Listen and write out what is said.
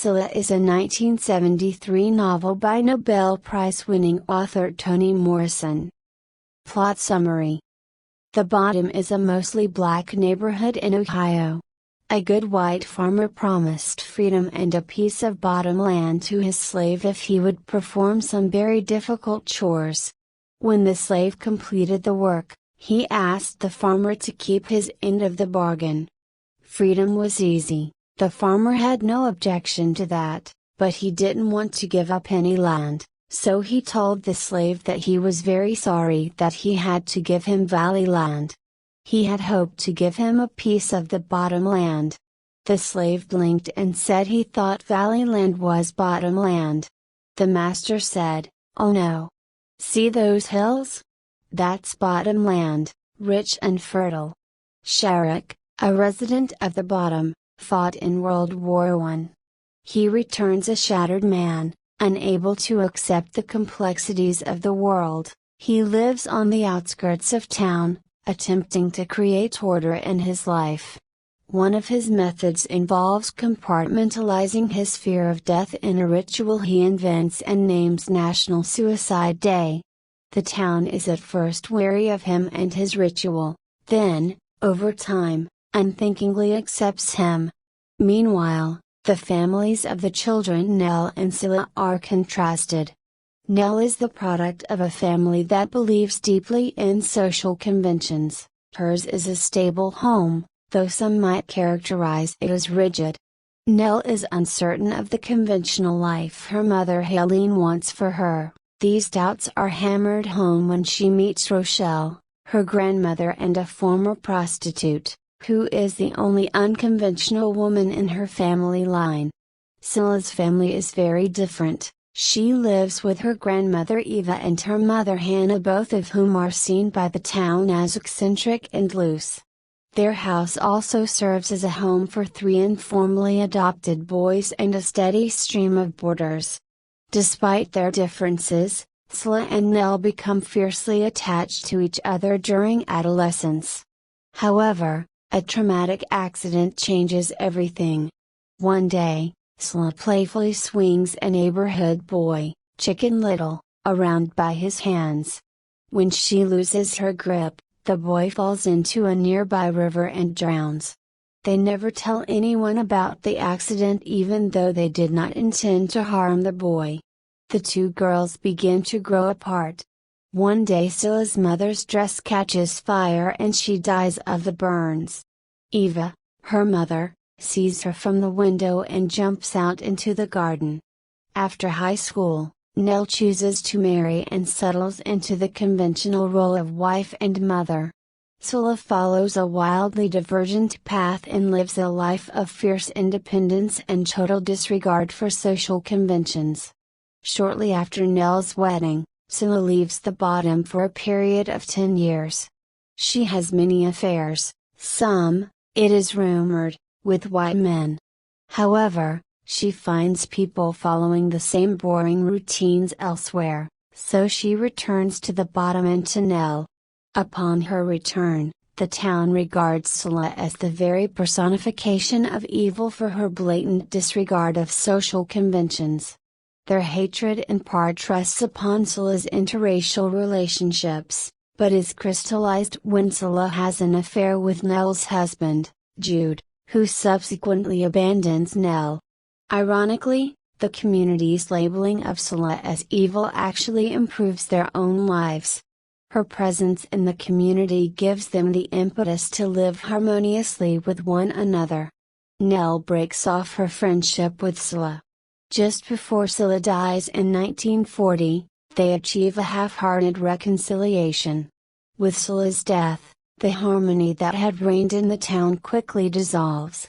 Sula is a 1973 novel by Nobel Prize-winning author Toni Morrison. Plot summary. The Bottom is a mostly black neighborhood in Ohio. A good white farmer promised freedom and a piece of bottom land to his slave if he would perform some very difficult chores. When the slave completed the work, he asked the farmer to keep his end of the bargain. Freedom was easy. The farmer had no objection to that, but he didn't want to give up any land, so he told the slave that he was very sorry that he had to give him valley land. He had hoped to give him a piece of the bottom land. The slave blinked and said he thought valley land was bottom land. The master said, "Oh no. See those hills? That's bottom land, rich and fertile." Shadrack, a resident of the bottom, fought in World War I. He returns a shattered man, unable to accept the complexities of the world. He lives on the outskirts of town, attempting to create order in his life. One of his methods involves compartmentalizing his fear of death in a ritual he invents and names National Suicide Day. The town is at first wary of him and his ritual, then, over time, unthinkingly accepts him. Meanwhile, the families of the children Nell and Sula are contrasted. Nell is the product of a family that believes deeply in social conventions. Hers is a stable home, though some might characterize it as rigid. Nell is uncertain of the conventional life her mother Helene wants for her. These doubts are hammered home when she meets Rochelle, her grandmother and a former prostitute, who is the only unconventional woman in her family line. Sula's family is very different. She lives with her grandmother Eva and her mother Hannah, both of whom are seen by the town as eccentric and loose. Their house also serves as a home for 3 informally adopted boys and a steady stream of boarders. Despite their differences, Sula and Nell become fiercely attached to each other during adolescence. However, a traumatic accident changes everything. One day, Sula playfully swings a neighborhood boy, Chicken Little, around by his hands. When she loses her grip, the boy falls into a nearby river and drowns. They never tell anyone about the accident even though they did not intend to harm the boy. The two girls begin to grow apart. One day Sula's mother's dress catches fire and she dies of the burns. Eva, her mother, sees her from the window and jumps out into the garden. After high school, Nell chooses to marry and settles into the conventional role of wife and mother. Sula follows a wildly divergent path and lives a life of fierce independence and total disregard for social conventions. Shortly after Nell's wedding, Sula leaves the bottom for a period of 10 years. She has many affairs, some, it is rumored, with white men. However, she finds people following the same boring routines elsewhere, so she returns to the bottom and to Nell. Upon her return, the town regards Sula as the very personification of evil for her blatant disregard of social conventions. Their hatred in part rests upon Sula's interracial relationships, but is crystallized when Sula has an affair with Nell's husband, Jude, who subsequently abandons Nell. Ironically, the community's labeling of Sula as evil actually improves their own lives. Her presence in the community gives them the impetus to live harmoniously with one another. Nell breaks off her friendship with Sula. Just before Sula dies in 1940, they achieve a half-hearted reconciliation. With Sula's death, the harmony that had reigned in the town quickly dissolves.